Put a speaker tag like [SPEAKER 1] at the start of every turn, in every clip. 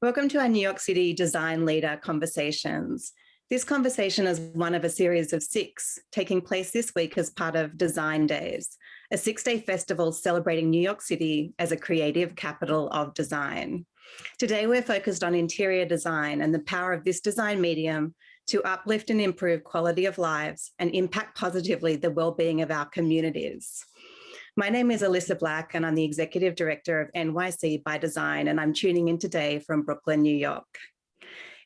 [SPEAKER 1] Welcome to our New York City Design Leader Conversations. This conversation is one of a series of 6 taking place this week as part of Design Days, a 6-day festival celebrating New York City as a creative capital of design. Today, we're focused on interior design and the power of this design medium to uplift and improve quality of lives and impact positively the well-being of our communities. My name is Elissa Black, and I'm the Executive Director of NYC by Design, and I'm tuning in today from Brooklyn, New York.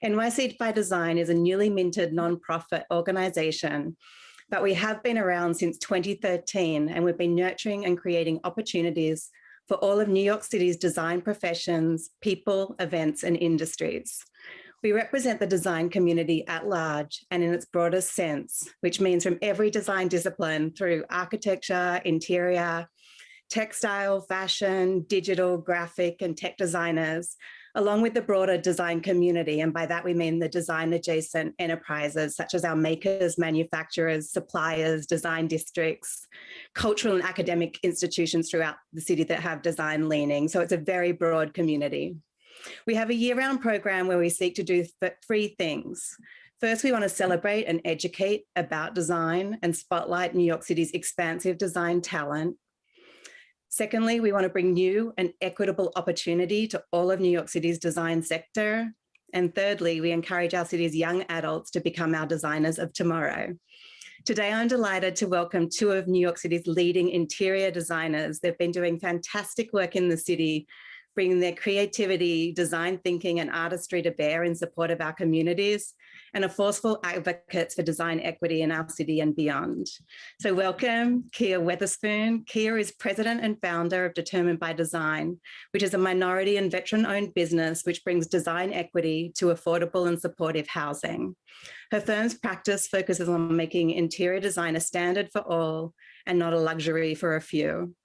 [SPEAKER 1] NYC by Design is a newly minted nonprofit organisation, but we have been around since 2013, and we've been nurturing and creating opportunities for all of New York City's design professions, people, events, and industries. We represent the design community at large and in its broadest sense, which means from every design discipline through architecture, interior, textile, fashion, digital, graphic, and tech designers, along with the broader design community. And by that, we mean the design adjacent enterprises, such as our makers, manufacturers, suppliers, design districts, cultural and academic institutions throughout the city that have design leaning. So it's a very broad community. We have a year-round program where we seek to do 3 things. First, we want to celebrate and educate about design and spotlight New York City's expansive design talent. Secondly, we want to bring new and equitable opportunity to all of New York City's design sector. And thirdly, we encourage our city's young adults to become our designers of tomorrow. Today, I'm delighted to welcome 2 of New York City's leading interior designers. They've been doing fantastic work in the city, bringing their creativity, design thinking, and artistry to bear in support of our communities, and are forceful advocates for design equity in our city and beyond. So welcome, Kia Weatherspoon. Kia is president and founder of Determined by Design, which is a minority and veteran-owned business which brings design equity to affordable and supportive housing. Her firm's practice focuses on making interior design a standard for all and not a luxury for a few.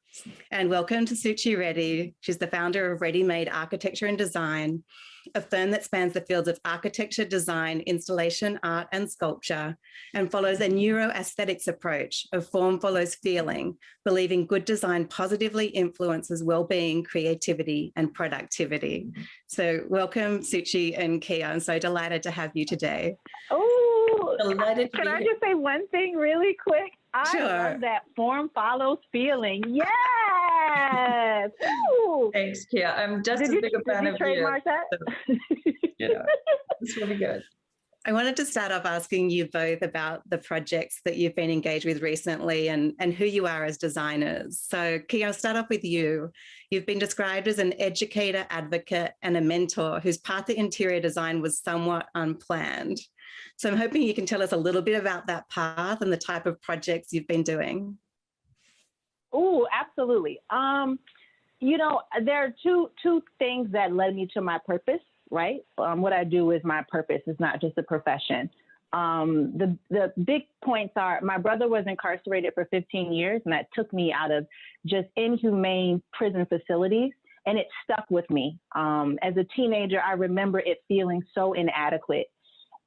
[SPEAKER 1] And welcome to Suchi Reddy. She's the founder of Ready Made Architecture and Design, a firm that spans the fields of architecture, design, installation, art, and sculpture, and follows a neuroaesthetics approach of form follows feeling, believing good design positively influences well-being, creativity, and productivity. So welcome, Suchi and Kia. I'm so delighted to have you today.
[SPEAKER 2] Oh,
[SPEAKER 1] delighted
[SPEAKER 2] can I just say one thing really quick?
[SPEAKER 1] Sure.
[SPEAKER 2] I love that form follows feeling. Yes. Ooh.
[SPEAKER 3] Thanks, Kia. I'm just as big a fan of you.
[SPEAKER 2] Trademark that?
[SPEAKER 3] So, yeah, it's really good.
[SPEAKER 1] I wanted to start off asking you both about the projects that you've been engaged with recently and who you are as designers. So Kia, I'll start off with you. You've been described as an educator, advocate, and a mentor whose path to interior design was somewhat unplanned. So I'm hoping you can tell us a little bit about that path and the type of projects you've been doing.
[SPEAKER 2] Oh, absolutely. You know, there are two things that led me to my purpose, right? What I do is my purpose. It's not just a profession. The big points are my brother was incarcerated for 15 years, and that took me out of just inhumane prison facilities, and it stuck with me. As a teenager, I remember it feeling so inadequate.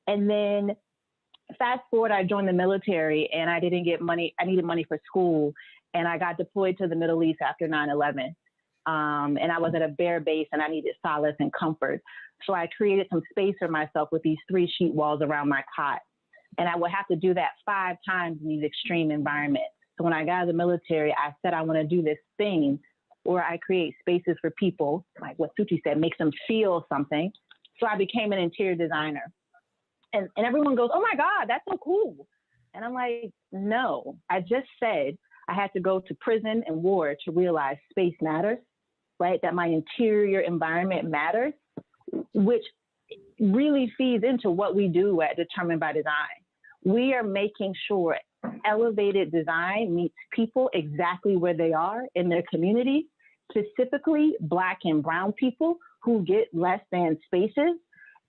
[SPEAKER 2] And then fast forward, I joined the military and I didn't get money. I needed money for school, and I got deployed to the Middle East after 9/11. And I was at a bare base and I needed solace and comfort. So I created some space for myself with these 3 sheet walls around my cot. And I would have to do that 5 times in these extreme environments. So when I got out of the military, I said, I want to do this thing where I create spaces for people, like what Suchi said, makes them feel something. So I became an interior designer. And everyone goes, oh my God, that's so cool. And I'm like, no, I just said I had to go to prison and war to realize space matters, right? That my interior environment matters, which really feeds into what we do at Determined by Design. We are making sure elevated design meets people exactly where they are in their community, specifically Black and brown people who get less than spaces.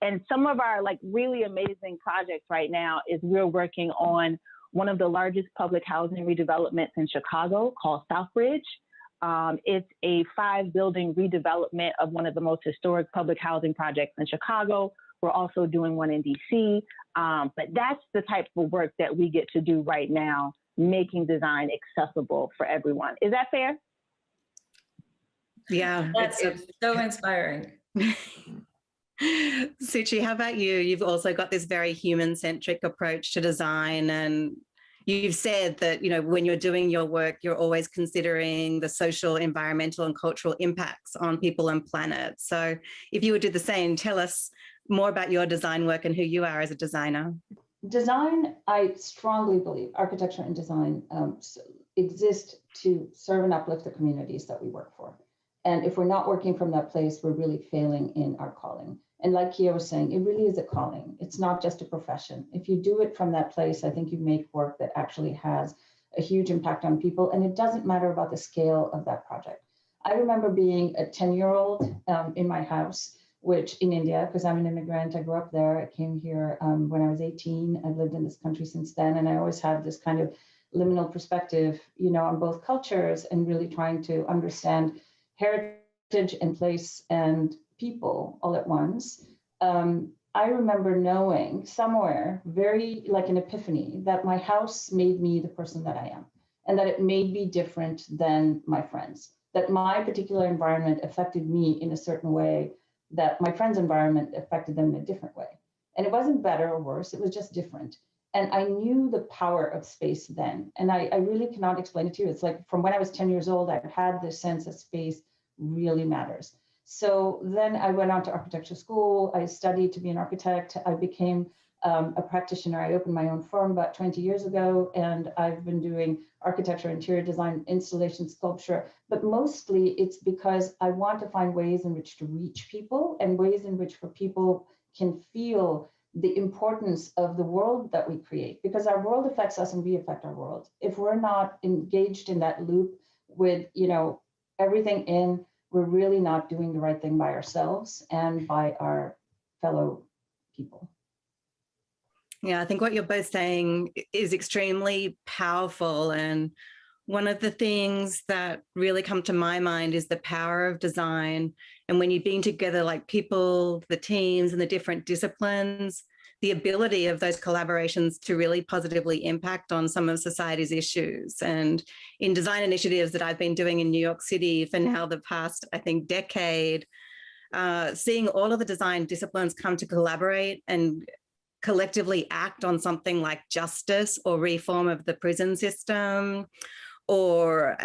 [SPEAKER 2] And some of our really amazing projects right now is we're working on one of the largest public housing redevelopments in Chicago called Southbridge. It's a 5-building redevelopment of one of the most historic public housing projects in Chicago. We're also doing one in DC. But that's the type of work that we get to do right now, making design accessible for everyone. Is that fair?
[SPEAKER 1] Yeah,
[SPEAKER 3] That's so inspiring.
[SPEAKER 1] Suchi, how about you? You've also got this very human-centric approach to design, and you've said that, you know, when you're doing your work, you're always considering the social, environmental, and cultural impacts on people and planet. So if you would do the same, tell us more about your design work and who you are as a designer.
[SPEAKER 4] Design, I strongly believe, architecture and design exist to serve and uplift the communities that we work for. And if we're not working from that place, we're really failing in our calling. And like Kia was saying, it really is a calling. It's not just a profession. If you do it from that place, I think you make work that actually has a huge impact on people. And it doesn't matter about the scale of that project. I remember being a 10-year-old in my house, which in India, because I'm an immigrant, I grew up there. I came here when I was 18. I've lived in this country since then. And I always have this kind of liminal perspective, you know, on both cultures and really trying to understand heritage and place and people all at once. I remember knowing somewhere, very like an epiphany, that my house made me the person that I am, and that it made me different than my friends, that my particular environment affected me in a certain way, that my friend's environment affected them in a different way. And it wasn't better or worse, it was just different. And I knew the power of space then. And I really cannot explain it to you. It's like from when I was 10 years old, I've had this sense that space really matters. So then I went on to architecture school. I studied to be an architect. I became a practitioner. I opened my own firm about 20 years ago, and I've been doing architecture, interior design, installation, sculpture, but mostly it's because I want to find ways in which to reach people and ways in which for people can feel the importance of the world that we create, because our world affects us and we affect our world. If we're not engaged in that loop with, you know, everything in, we're really not doing the right thing by ourselves and by our fellow people.
[SPEAKER 1] Yeah, I think what you're both saying is extremely powerful. And one of the things that really come to my mind is the power of design. And when you've been together, like people, the teams and the different disciplines, the ability of those collaborations to really positively impact on some of society's issues. And in design initiatives that I've been doing in New York City for now the past, I think, decade, seeing all of the design disciplines come to collaborate and collectively act on something like justice or reform of the prison system, or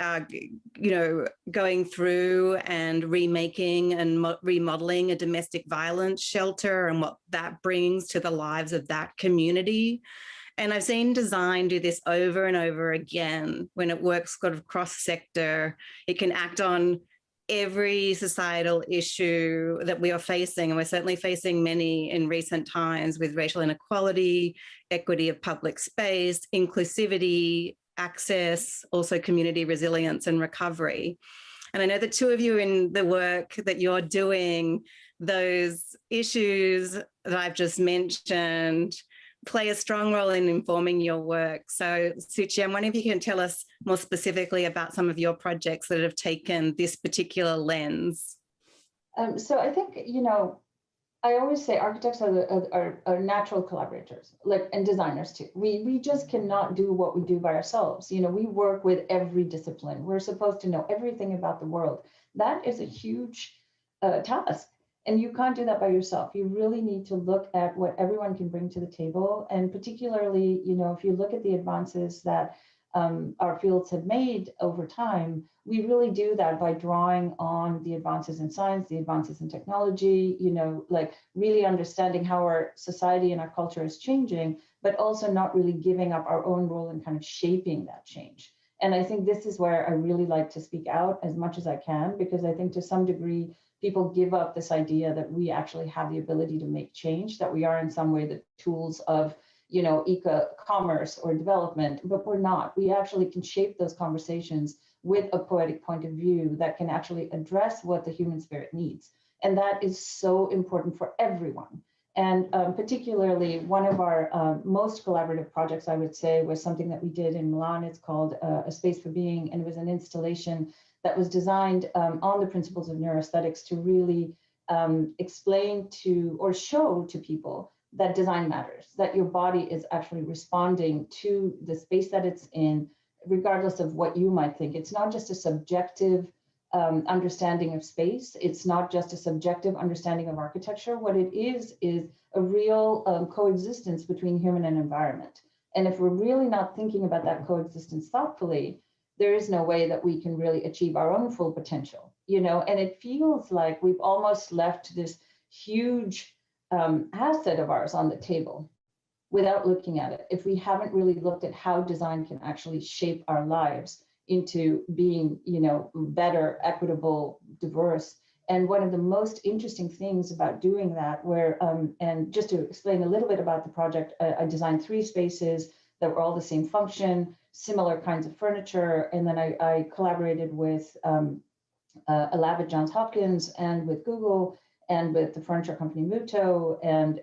[SPEAKER 1] you know, going through and remaking and remodeling a domestic violence shelter and what that brings to the lives of that community. And I've seen design do this over and over again. When it works sort of cross-sector, it can act on every societal issue that we are facing, and we're certainly facing many in recent times, with racial inequality, equity of public space, inclusivity, access, also community resilience and recovery. And I know the two of you in the work that you're doing, those issues that I've just mentioned play a strong role in informing your work. So Suchi, I'm wondering if you can tell us more specifically about some of your projects that have taken this particular lens.
[SPEAKER 4] So I think, you know, I always say architects are natural collaborators, like, and designers too. We just cannot do what we do by ourselves. You know, we work with every discipline. We're supposed to know everything about the world. That is a huge task. And you can't do that by yourself. You really need to look at what everyone can bring to the table. And particularly, you know, if you look at the advances that our fields have made over time, we really do that by drawing on the advances in science, the advances in technology, you know, like really understanding how our society and our culture is changing, but also not really giving up our own role in kind of shaping that change. And I think this is where I really like to speak out as much as I can, because I think to some degree, people give up this idea that we actually have the ability to make change, that we are in some way the tools of, you know, eco-commerce or development, but we're not. We actually can shape those conversations with a poetic point of view that can actually address what the human spirit needs. And that is so important for everyone. And particularly one of our most collaborative projects, I would say, was something that we did in Milan. It's called A Space for Being, and it was an installation that was designed on the principles of neuroaesthetics to really explain to or show to people that design matters, that your body is actually responding to the space that it's in, regardless of what you might think. It's not just a subjective understanding of space. It's not just a subjective understanding of architecture. What it is a real coexistence between human and environment. And if we're really not thinking about that coexistence thoughtfully, there is no way that we can really achieve our own full potential, you know. And it feels like we've almost left this huge asset of ours on the table without looking at it. If we haven't really looked at how design can actually shape our lives into being, you know, better, equitable, diverse. And one of the most interesting things about doing that, where, and just to explain a little bit about the project, I designed 3 spaces that were all the same function, similar kinds of furniture. And then I collaborated with a lab at Johns Hopkins and with Google and with the furniture company Muto. And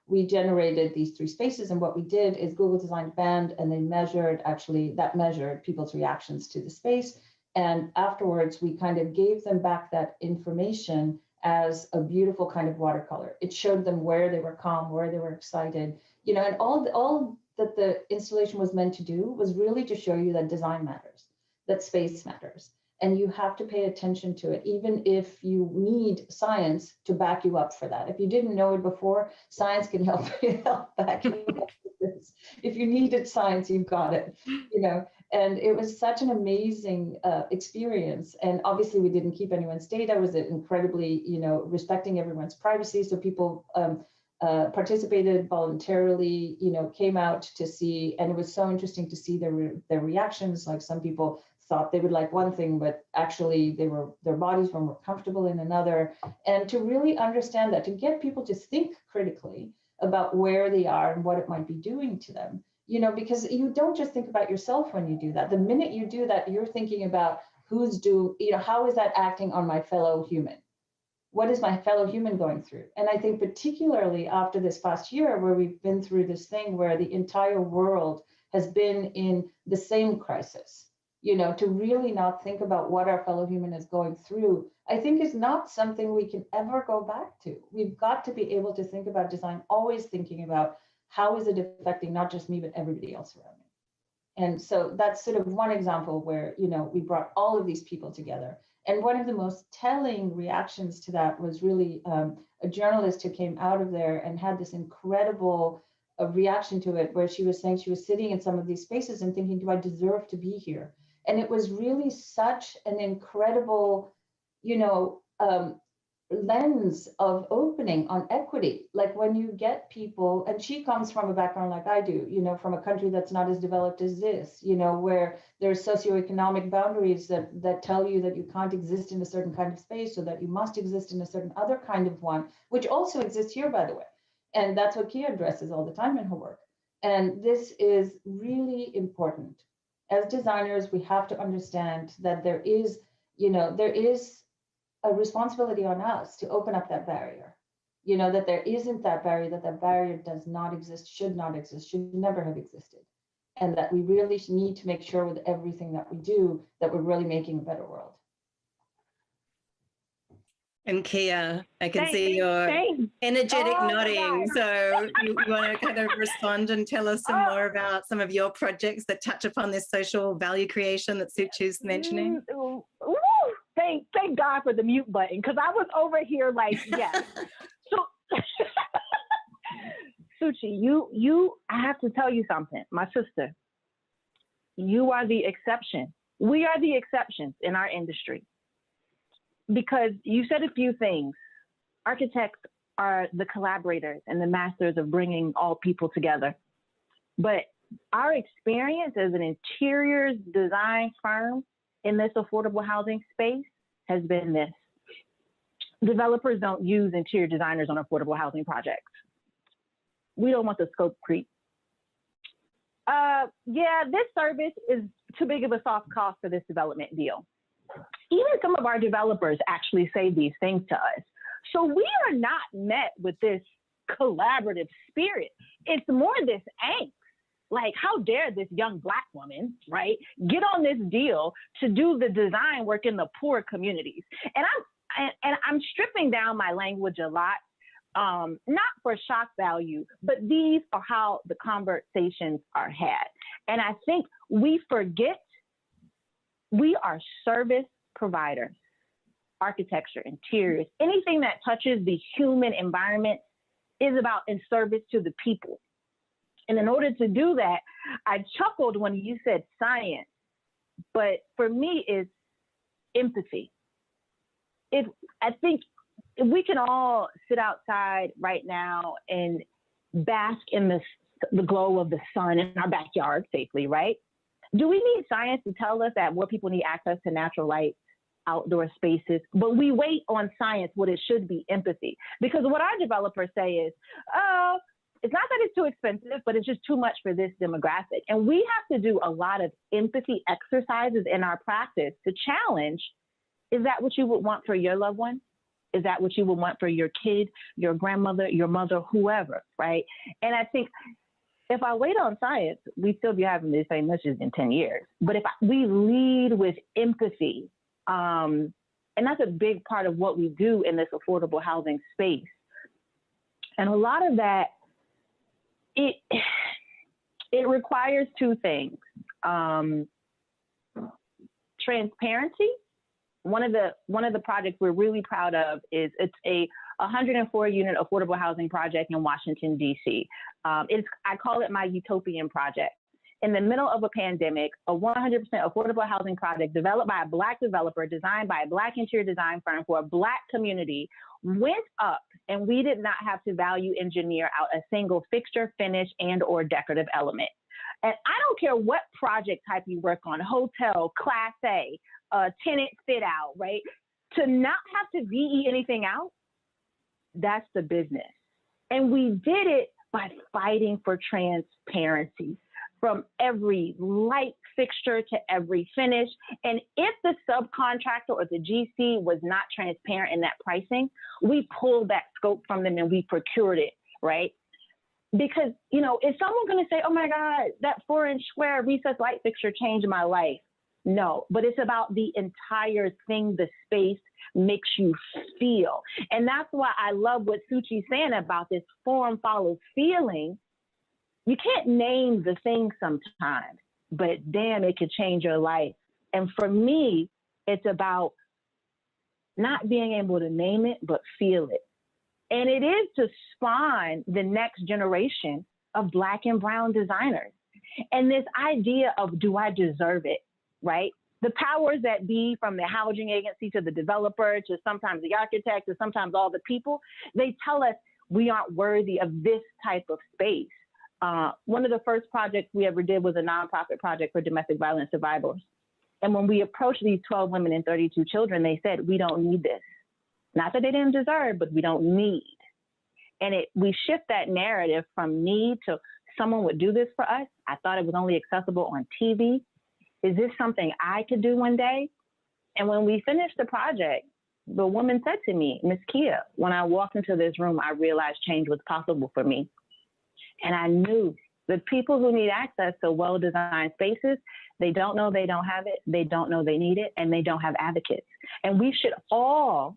[SPEAKER 4] we generated these 3 spaces. And what we did is Google designed a band, and they measured, actually, that measured people's reactions to the space. And afterwards, we kind of gave them back that information as a beautiful kind of watercolor. It showed them where they were calm, where they were excited, you know, and all that the installation was meant to do was really to show you that design matters, that space matters. And you have to pay attention to it, even if you need science to back you up for that. If you didn't know it before, science can help back you up for this. If you needed science, you've got it, you know. And it was such an amazing experience. And obviously, we didn't keep anyone's data. It was incredibly, you know, respecting everyone's privacy. So people participated voluntarily, you know, came out to see, and it was so interesting to see their reactions. Like some people thought they would like one thing, but actually their bodies were more comfortable in another. And to really understand that, to get people to think critically about where they are and what it might be doing to them, you know, because you don't just think about yourself when you do that. The minute you do that, you're thinking about you know, how is that acting on my fellow human? What is my fellow human going through? And I think particularly after this past year, where we've been through this thing where the entire world has been in the same crisis, you know, to really not think about what our fellow human is going through, I think is not something we can ever go back to. We've got to be able to think about design, always thinking about how is it affecting not just me, but everybody else around me. And so that's sort of one example where, you know, we brought all of these people together. And one of the most telling reactions to that was really a journalist who came out of there and had this incredible reaction to it, where she was saying she was sitting in some of these spaces and thinking, do I deserve to be here? And it was really such an incredible, you know, lens of opening on equity. Like when you get people, and she comes from a background like I do, you know, from a country that's not as developed as this, you know, where there's socioeconomic boundaries that tell you that you can't exist in a certain kind of space, or that you must exist in a certain other kind of one, which also exists here, by the way. And that's what Kia addresses all the time in her work. And this is really important. As designers, we have to understand that there is, you know, there is a responsibility on us to open up that barrier, you know, that there isn't that barrier, that barrier does not exist, should not exist, should never have existed. And that we really need to make sure with everything that we do, that we're really making a better world.
[SPEAKER 1] And Kia, I can see your energetic nodding. So you want to kind of respond and tell us some more about some of your projects that touch upon this social value creation that Suchi's mentioning?
[SPEAKER 2] Thank God for the mute button, because I was over here like, yes. So, Suchi, I have to tell you something, my sister. You are the exception. We are the exceptions in our industry. Because you said a few things. Architects are the collaborators and the masters of bringing all people together. But our experience as an interiors design firm in this affordable housing space has been this. Developers don't use interior designers on affordable housing projects. We don't want the scope creep. Yeah, this service is too big of a soft cost for this development deal. Even some of our developers actually say these things to us. So we are not met with this collaborative spirit. It's more this angst. Like, how dare this young Black woman, right, get on this deal to do the design work in the poor communities? And I'm stripping down my language a lot, not for shock value, but these are how the conversations are had. And I think we forget we are service providers. architecture, interiors, anything that touches the human environment is about in service to the people. And in order to do that, I chuckled when you said science, but for me, it's empathy. I think we can all sit outside right now and bask in the glow of the sun in our backyard safely, right? Do we need science to tell us that more people need access to natural light, outdoor spaces? But we wait on science, what it should be empathy. Because what our developers say is, oh, it's not that it's too expensive, but it's just too much for this demographic. And we have to do a lot of empathy exercises in our practice to challenge, is that what you would want for your loved one? Is that what you would want for your kid, your grandmother, your mother, whoever, right? And I think if I wait on science, we still be having the same issues in 10 years. But if we lead with empathy, and that's a big part of what we do in this affordable housing space. And a lot of that, it requires two things. Transparency. One of the projects we're really proud of is it's a 104 unit affordable housing project in Washington, D.C. I call it my utopian project. In the middle of a pandemic, a 100% affordable housing project developed by a Black developer, designed by a Black interior design firm for a Black community, went up, and we did not have to value engineer out a single fixture, finish, and or decorative element. And I don't care what project type you work on, hotel, class A, tenant fit out, right? To not have to VE anything out, that's the business. And we did it by fighting for transparency, from every light fixture to every finish. And if the subcontractor or the GC was not transparent in that pricing, we pulled that scope from them and we procured it, right? Because, you know, is someone going to say, oh my God, that 4-inch square recessed light fixture changed my life? No, but it's about the entire thing the space makes you feel. And that's why I love what Suchi's saying about this form follows feeling. You can't name the thing sometimes, but damn, it could change your life. And for me, it's about not being able to name it, but feel it. And it is to spawn the next generation of Black and brown designers. And this idea of, do I deserve it, right? The powers that be, from the housing agency to the developer to sometimes the architect to sometimes all the people, they tell us we aren't worthy of this type of space. One of the first projects we ever did was a nonprofit project for domestic violence survivors. And when we approached these 12 women and 32 children, they said, we don't need this. Not that they didn't deserve, but we don't need. And we shift that narrative from need to someone would do this for us. I thought it was only accessible on TV. Is this something I could do one day? And when we finished the project, the woman said to me, Miss Kia, when I walked into this room, I realized change was possible for me. And I knew the people who need access to well-designed spaces, they don't know they don't have it, they don't know they need it, and they don't have advocates. And we should all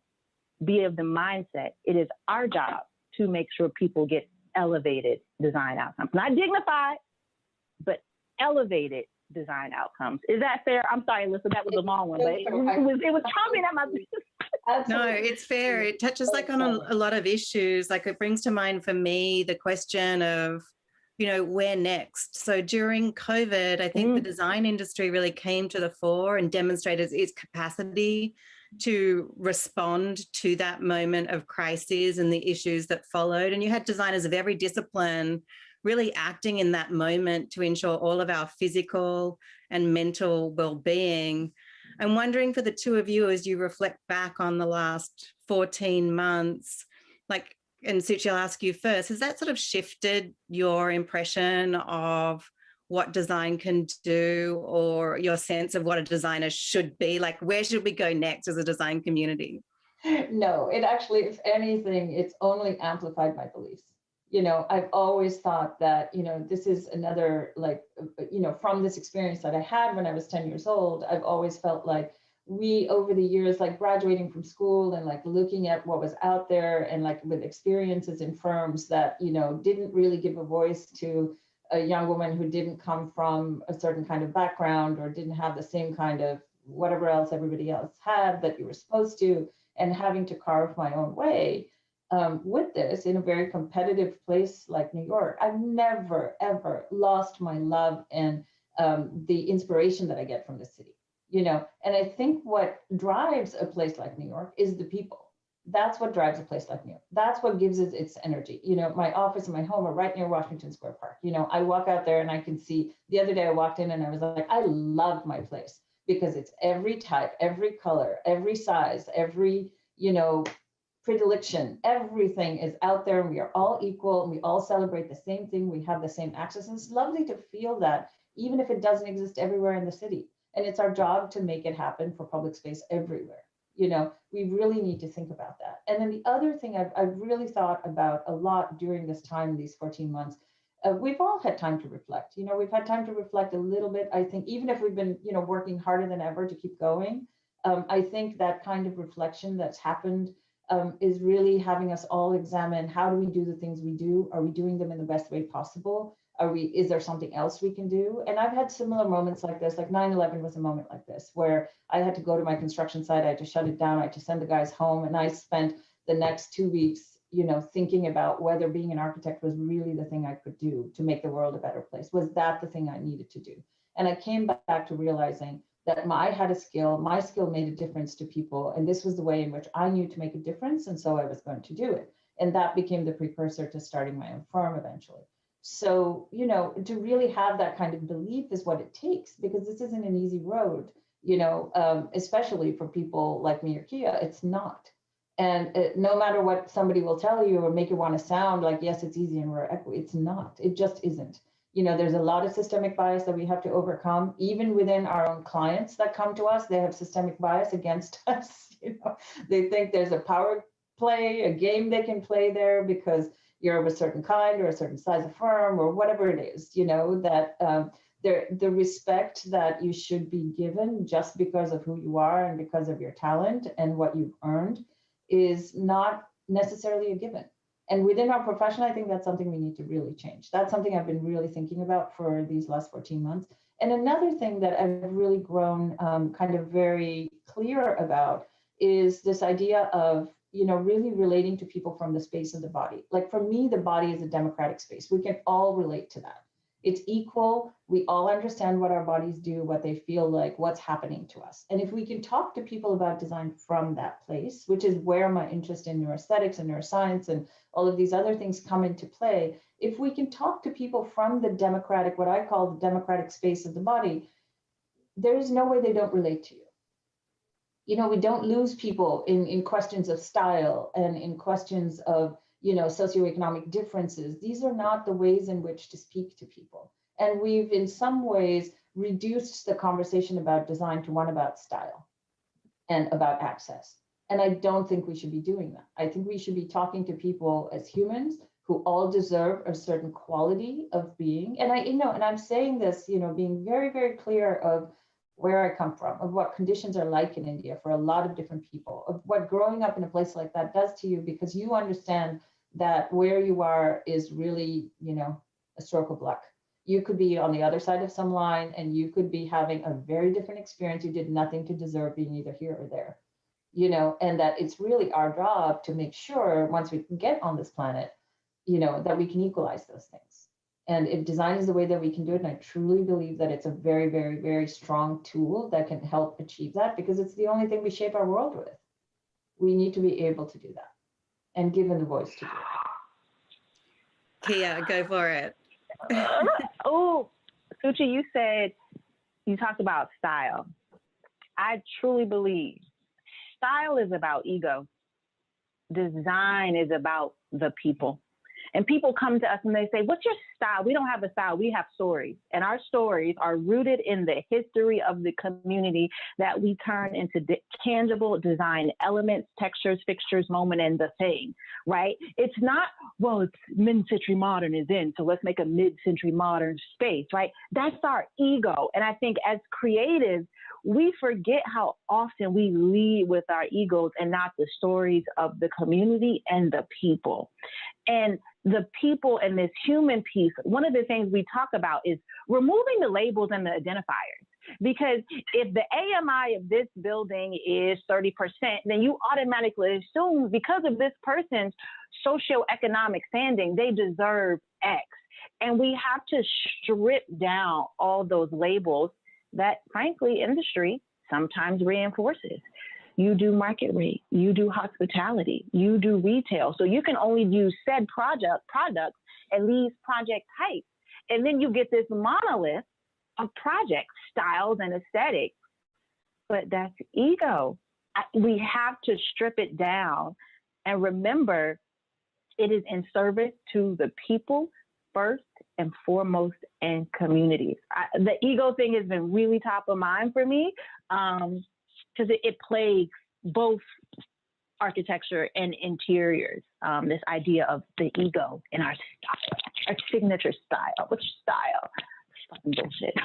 [SPEAKER 2] be of the mindset, it is our job to make sure people get elevated design outcomes. Not dignified, but elevated design outcomes. Is that fair? I'm sorry, Elissa, that was a long one, but it was chomping at my
[SPEAKER 1] No, it's fair. It touches like on a lot of issues. Like it brings to mind for me the question of, you know, where next? So during COVID, I think the design industry really came to the fore and demonstrated its capacity to respond to that moment of crises and the issues that followed. And you had designers of every discipline really acting in that moment to ensure all of our physical and mental well-being. I'm wondering for the two of you, as you reflect back on the last 14 months, like, and Suchi, I'll ask you first, has that sort of shifted your impression of what design can do, or your sense of what a designer should be? Like, where should we go next as a design community?
[SPEAKER 4] No, it actually, if anything, it's only amplified my beliefs. You know, I've always thought that, you know, this is another, like, you know, from this experience that I had when I was 10 years old, I've always felt like we, over the years, like graduating from school and like looking at what was out there and like with experiences in firms that, you know, didn't really give a voice to a young woman who didn't come from a certain kind of background or didn't have the same kind of whatever else everybody else had that you were supposed to, and having to carve my own way with this in a very competitive place like New York. I've never, ever lost my love and the inspiration that I get from the city, you know. And I think what drives a place like New York is the people. That's what drives a place like New York. That's what gives it its energy. You know, my office and my home are right near Washington Square Park. You know, I walk out there and I can see, the other day I walked in and I was like, I love my place because it's every type, every color, every size, every, you know, predilection, everything is out there, and we are all equal, and we all celebrate the same thing. We have the same access, and it's lovely to feel that, even if it doesn't exist everywhere in the city. And it's our job to make it happen for public space everywhere. You know, we really need to think about that. And then the other thing I've really thought about a lot during this time, these 14 months, we've all had time to reflect. You know, we've had time to reflect a little bit. I think even if we've been, you know, working harder than ever to keep going, I think that kind of reflection that's happened is really having us all examine, how do we do the things we do? Are we doing them in the best way possible? Is there something else we can do? And I've had similar moments like this, like 9/11 was a moment like this, where I had to go to my construction site, I had to shut it down, I had to send the guys home, and I spent the next 2 weeks, you know, thinking about whether being an architect was really the thing I could do to make the world a better place. Was that the thing I needed to do? And I came back to realizing that I had a skill, my skill made a difference to people, and this was the way in which I knew to make a difference, and so I was going to do it. And that became the precursor to starting my own firm eventually. So, you know, to really have that kind of belief is what it takes, because this isn't an easy road, you know, especially for people like me or Kia, it's not. And no matter what somebody will tell you or make you want to sound like, yes, it's easy and we're equity, it's not, it just isn't. You know, there's a lot of systemic bias that we have to overcome, even within our own clients that come to us. They have systemic bias against us. You know, they think there's a power play, a game they can play there because you're of a certain kind or a certain size of firm or whatever it is, you know, that the respect that you should be given just because of who you are and because of your talent and what you've earned is not necessarily a given. And within our profession, I think that's something we need to really change. That's something I've been really thinking about for these last 14 months. And another thing that I've really grown kind of very clear about is this idea of, you know, really relating to people from the space of the body. Like for me, the body is a democratic space. We can all relate to that. It's equal. We all understand what our bodies do, what they feel like, what's happening to us. And if we can talk to people about design from that place, which is where my interest in neuroaesthetics and neuroscience and all of these other things come into play, if we can talk to people from the democratic, what I call the democratic space of the body, there is no way they don't relate to you. You know, we don't lose people in questions of style and in questions of, you know, socioeconomic differences. These are not the ways in which to speak to people. And we've in some ways reduced the conversation about design to one about style and about access. And I don't think we should be doing that. I think we should be talking to people as humans who all deserve a certain quality of being. And I, you know, and I'm saying this, you know, being very, very clear of where I come from, of what conditions are like in India for a lot of different people, of what growing up in a place like that does to you, because you understand that where you are is really, you know, a stroke of luck. You could be on the other side of some line and you could be having a very different experience. You did nothing to deserve being either here or there, you know, and that it's really our job to make sure once we get on this planet, you know, that we can equalize those things. And if design is the way that we can do it, and I truly believe that it's a very, very, very strong tool that can help achieve that, because it's the only thing we shape our world with. We need to be able to do that and given the voice to do it.
[SPEAKER 1] Kia, go for it.
[SPEAKER 2] Oh, Suchi, you talked about style. I truly believe style is about ego. Design is about the people. And people come to us and they say, what's your style? We don't have a style. We have stories. And our stories are rooted in the history of the community that we turn into tangible design elements, textures, fixtures, moment, and the thing, right? It's not, well, it's mid-century modern is in, so let's make a mid-century modern space, right? That's our ego. And I think as creatives, we forget how often we lead with our egos and not the stories of the community and the people. And the people and this human piece, one of the things we talk about is removing the labels and the identifiers. Because if the AMI of this building is 30%, then you automatically assume because of this person's socioeconomic standing, they deserve X. And we have to strip down all those labels that, frankly, industry sometimes reinforces. You do market rate, you do hospitality, you do retail. So you can only use said products and these project types. And then you get this monolith of project styles and aesthetics. But that's ego. We have to strip it down and remember it is in service to the people first and foremost and communities. The ego thing has been really top of mind for me because it plagues both architecture and interiors. This idea of the ego in our style, our signature style. Which style? Fucking bullshit.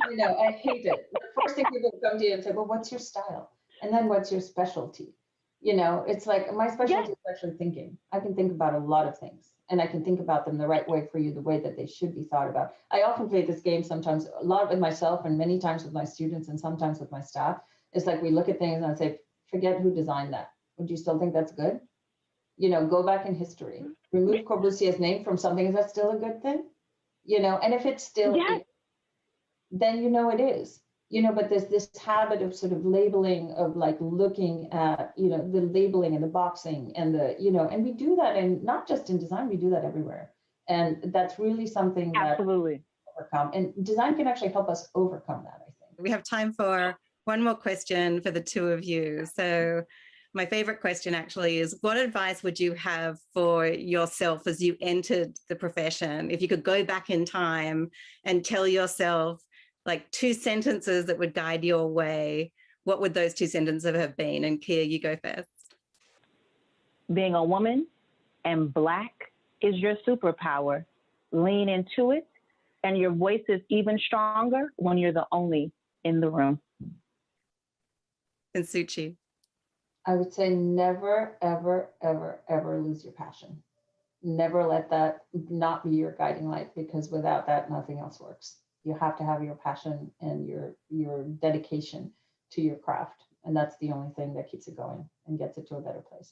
[SPEAKER 4] You know, I hate it. The first thing people come to you and say, well, what's your style? And then what's your specialty? You know, it's like my specialty is actually thinking. I can think about a lot of things and I can think about them the right way for you, the way that they should be thought about. I often play this game sometimes, a lot with myself and many times with my students and sometimes with my staff. It's like we look at things and I say, forget who designed that. Would you still think that's good? You know, go back in history, remove Corbusier's name from something. Is that still a good thing? You know, and if it's still, then you know it is. You know, but there's this habit of sort of labeling, of like looking at, you know, the labeling and the boxing and the, you know, and we do that, and not just in design, we do that everywhere. And that's really something that overcome. And design can actually help us overcome that, I think.
[SPEAKER 1] We have time for one more question for the two of you. So my favorite question actually is, what advice would you have for yourself as you entered the profession? If you could go back in time and tell yourself like 2 sentences that would guide your way, what would those 2 sentences have been? And Kia, you go first.
[SPEAKER 2] Being a woman and Black is your superpower. Lean into it, and your voice is even stronger when you're the only in the room.
[SPEAKER 1] And Suchi.
[SPEAKER 4] I would say never, ever, ever, ever lose your passion. Never let that not be your guiding light, because without that, nothing else works. You have to have your passion and your dedication to your craft. And that's the only thing that keeps it going and gets it to a better place.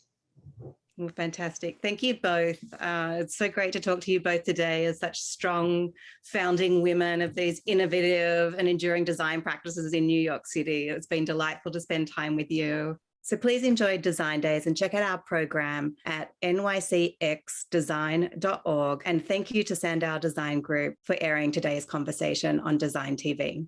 [SPEAKER 1] Well, fantastic. Thank you both. It's so great to talk to you both today as such strong founding women of these innovative and enduring design practices in New York City. It's been delightful to spend time with you. So please enjoy Design Days and check out our program at NYCxDESIGN.org. And thank you to SANDOW Design Group for airing today's conversation on DesignTV.